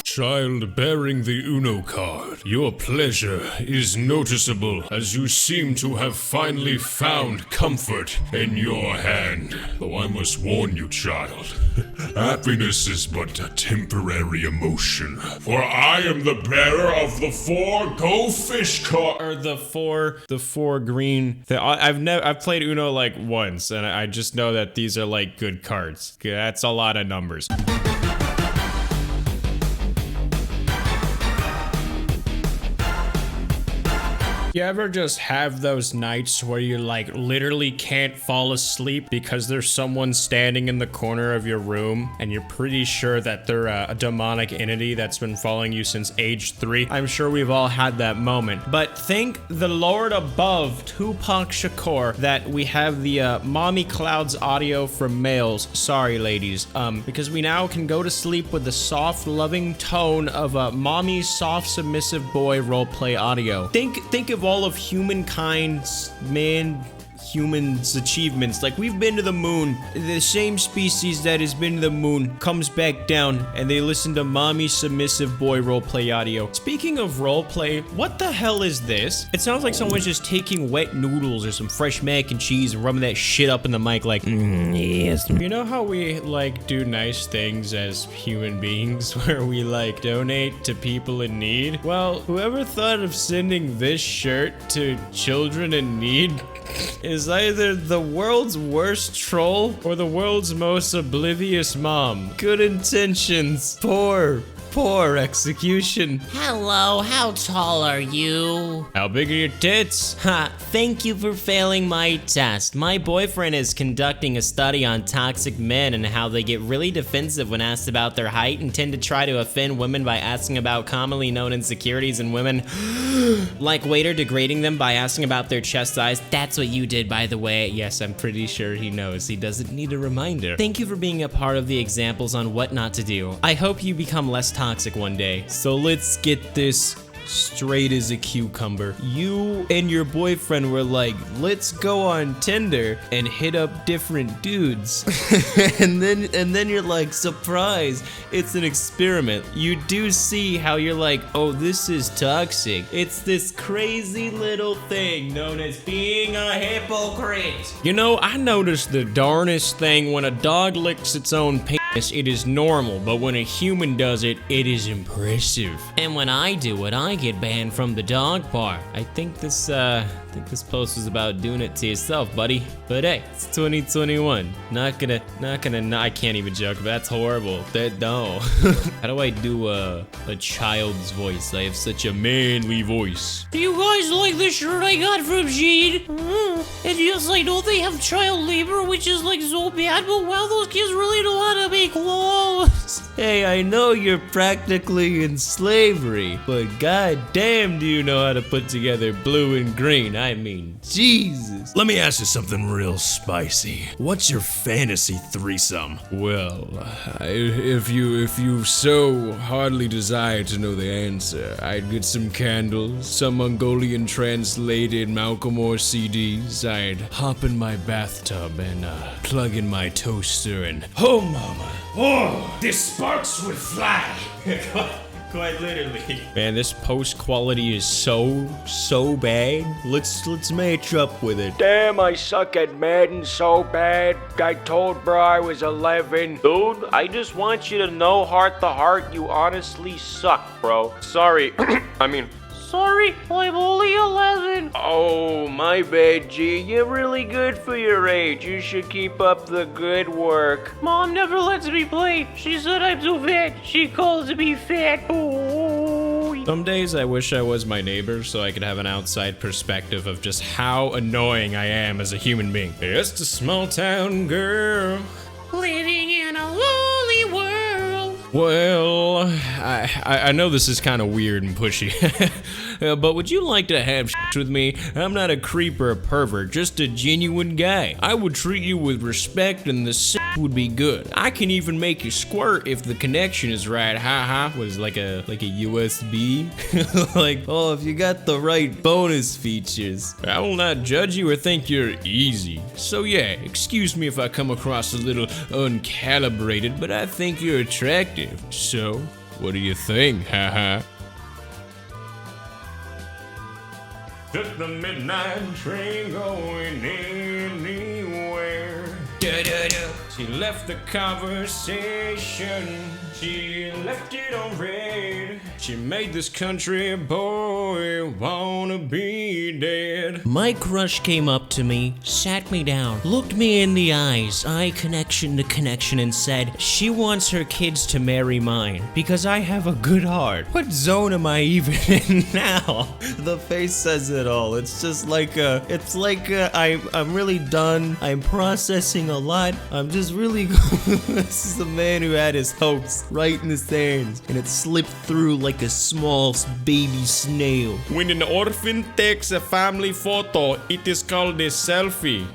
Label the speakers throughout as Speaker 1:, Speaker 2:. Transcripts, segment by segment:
Speaker 1: Child bearing the Uno card, your pleasure is noticeable as you seem to have finally found comfort in your hand. Though I must warn you, child, happiness is but a temporary emotion, for I am the bearer of the 4 Go Fish card.
Speaker 2: Or the four green. I've played Uno like once, and I just know that these are like good cards. That's a lot of numbers. You ever just have those nights where you like literally can't fall asleep because there's someone standing in the corner of your room and you're pretty sure that they're a demonic entity that's been following you since age 3? I'm sure we've all had that moment. But thank the Lord above, Tupac Shakur, that we have the Mommy Clouds audio from males. Sorry, ladies. Because we now can go to sleep with the soft, loving tone of a mommy's soft, submissive boy roleplay audio. Think of all of humankind's humans' achievements. Like, we've been to the moon. The same species that has been to the moon comes back down and they listen to mommy submissive boy roleplay audio. Speaking of roleplay, what the hell is this? It sounds like someone's just taking wet noodles or some fresh mac and cheese and rubbing that shit up in the mic like, yes. You know how we like do nice things as human beings where we like donate to people in need? Well, whoever thought of sending this shirt to children in need is either the world's worst troll or the world's most oblivious mom. Good intentions, poor execution.
Speaker 3: Hello, how tall are you?
Speaker 2: How big are your tits?
Speaker 3: Ha, thank you for failing my test. My boyfriend is conducting a study on toxic men and how they get really defensive when asked about their height and tend to try to offend women by asking about commonly known insecurities in women. Like waiter degrading them by asking about their chest size. That's what you did, by the way.
Speaker 2: Yes, I'm pretty sure he knows. He doesn't need a reminder.
Speaker 3: Thank you for being a part of the examples on what not to do. I hope you become less toxic one day.
Speaker 2: So let's get this straight as a cucumber. You and your boyfriend were like, let's go on Tinder and hit up different dudes. and then you're like, surprise, it's an experiment. You do see how you're like, oh, this is toxic. It's this crazy little thing known as being a hypocrite. You know, I noticed the darnest thing: when a dog licks its own penis, it is normal, but when a human does it, it is impressive.
Speaker 3: And when I do it, I get banned from the dog park.
Speaker 2: I think this post was about doing it to yourself, buddy. But hey, it's 2021. I can't even joke, but that's horrible. No. How do I do a child's voice? I have such a manly voice.
Speaker 4: Do you guys like the shirt I got from Shein? And yes, I know they have child labor, which is like so bad, but wow, those kids really know how to make clothes.
Speaker 2: Hey, I know you're practically in slavery, but god damn do you know how to put together blue and green. I mean, Jesus.
Speaker 1: Let me ask you something real spicy. What's your fantasy threesome?
Speaker 2: Well, if you so hardly desire to know the answer, I'd get some candles, some Mongolian translated Malcolmore CDs. I'd hop in my bathtub and plug in my toaster and, oh mama,
Speaker 1: Oh, this sparks would fly.
Speaker 2: Quite literally. Man, this post quality is so bad. Let's match up with it.
Speaker 5: Damn, I suck at Madden so bad. I told bro I was 11. Dude, I just want you to know, heart to heart, you honestly suck, bro. Sorry.
Speaker 4: Sorry, I'm only 11.
Speaker 5: Oh, my bad, G. You're really good for your age. You should keep up the good work.
Speaker 4: Mom never lets me play. She said I'm too fat. She calls me fat. Oh.
Speaker 2: Some days I wish I was my neighbor so I could have an outside perspective of just how annoying I am as a human being. Just a small town girl
Speaker 4: Living in a lonely world.
Speaker 2: Well, I know this is kind of weird and pushy, but would you like to have with me? I'm not a creep or a pervert, just a genuine guy. I would treat you with respect and the would be good. I can even make you squirt if the connection is right. Haha. Was like a USB? Like, oh, if you got the right bonus features. I will not judge you or think you're easy. So yeah, excuse me if I come across a little uncalibrated, but I think you're attractive. So, what do you think? Haha. Took the midnight train going anywhere. She left the conversation. She left it on red. She made this country boy wanna be dead.
Speaker 3: My crush came up to me, sat me down, looked me in the eyes, eye connection to connection, and said she wants her kids to marry mine because I have a good heart. What zone am I even in now? The face says it all. It's just like I'm really done. I'm processing a lot. I'm just really This is a man who had his hopes right in his hands, and it slipped through like a small baby snail.
Speaker 2: When an orphan takes a family photo, it is called a selfie.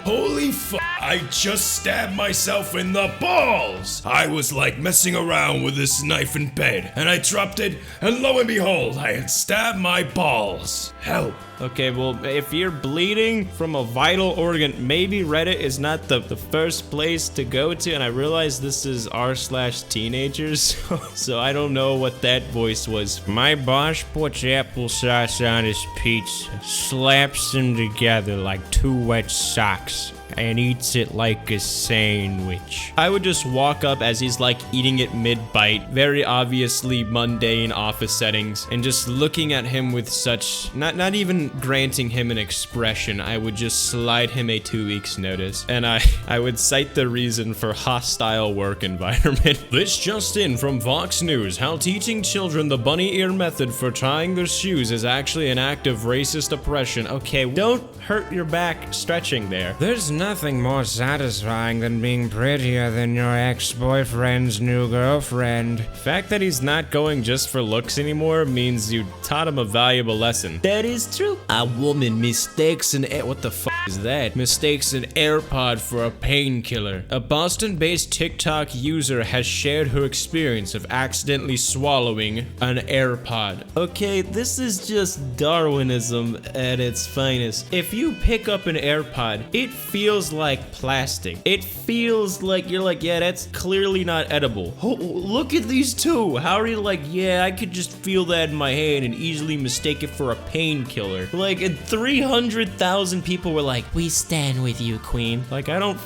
Speaker 1: Holy f! I just stabbed myself in the balls! I was like messing around with this knife in bed, and I dropped it, and lo and behold, I had stabbed my balls. Help.
Speaker 2: Okay, well, if you're bleeding from a vital organ, maybe Reddit is not the first place to go to, and I realize this is r/teenagers, so I don't know what that voice was. My boss puts applesauce on his pizza, slaps them together like two wet socks, and eats it like a sandwich. I would just walk up as he's like eating it mid-bite, very obviously mundane office settings, and just looking at him with such, not even granting him an expression, I would just slide him a 2 weeks notice, and I would cite the reason for hostile work environment. This just in from Vox News, how teaching children the bunny ear method for tying their shoes is actually an act of racist oppression. Okay, don't hurt your back stretching there. There's nothing more satisfying than being prettier than your ex-boyfriend's new girlfriend. The fact that he's not going just for looks anymore means you taught him a valuable lesson.
Speaker 3: That is true.
Speaker 2: A woman mistakes an what the fuck is that? Mistakes an AirPod for a painkiller. A Boston-based TikTok user has shared her experience of accidentally swallowing an AirPod.
Speaker 3: Okay, this is just Darwinism at its finest. If you pick up an AirPod, it feels like plastic. It feels like you're like, yeah, that's clearly not edible. Oh, look at these two. How are you like, yeah, I could just feel that in my hand and easily mistake it for a painkiller. Like, and 300,000 people were like, we stand with you, queen. Like, I don't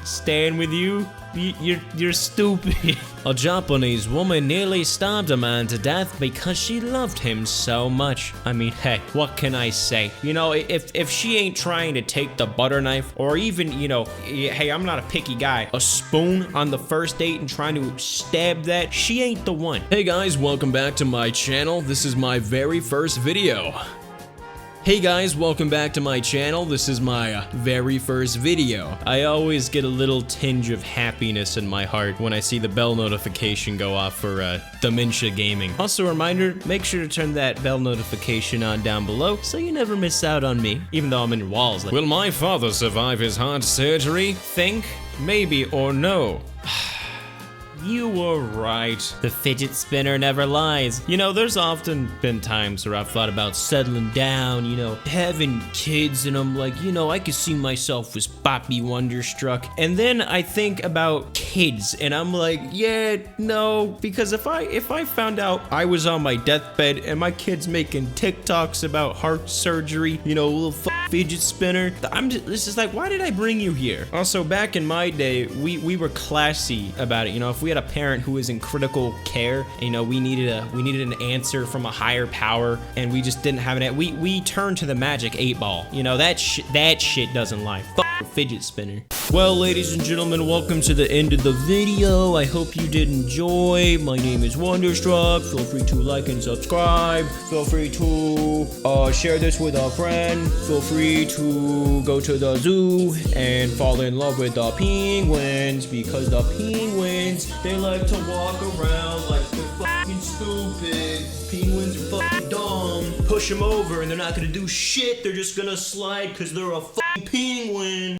Speaker 3: stand with you. You're stupid.
Speaker 2: A Japanese woman nearly stabbed a man to death because she loved him so much. I mean, hey, what can I say? You know, if she ain't trying to take the butter knife, or even, you know, hey, I'm not a picky guy, a spoon on the first date and trying to stab that, she ain't the one. Hey guys, welcome back to my channel. This is my very first video. Hey guys, welcome back to my channel. This is my very first video. I always get a little tinge of happiness in my heart when I see the bell notification go off for Dementia Gaming. Also a reminder, make sure to turn that bell notification on down below so you never miss out on me, even though I'm in your walls. Like, will my father survive his heart surgery? Think, maybe, or no. You were right.
Speaker 3: The fidget spinner never lies.
Speaker 2: You know, there's often been times where I've thought about settling down, you know, having kids, and I'm like, you know, I could see myself as Bobby Wonderstruck. And then I think about kids, and I'm like, yeah, no, because if I found out I was on my deathbed and my kid's making TikToks about heart surgery, you know, a little fidget spinner, it's just like, why did I bring you here? Also, back in my day, we were classy about it. You know, if we had a parent who was in critical care, you know, we needed an answer from a higher power, and we just didn't have it. We turned to the magic 8-ball. You know, that shit doesn't lie. Fuck a fidget spinner. Well, ladies and gentlemen, welcome to the end of the video. I hope you did enjoy. My name is Wonderstruck. Feel free to like and subscribe. Feel free to share this with a friend. Feel free to go to the zoo and fall in love with the penguins, because the penguins, they like to walk around like they're fucking stupid. Penguins are fucking dumb. Push them over and they're not gonna do shit. They're just gonna slide because they're a fucking penguin.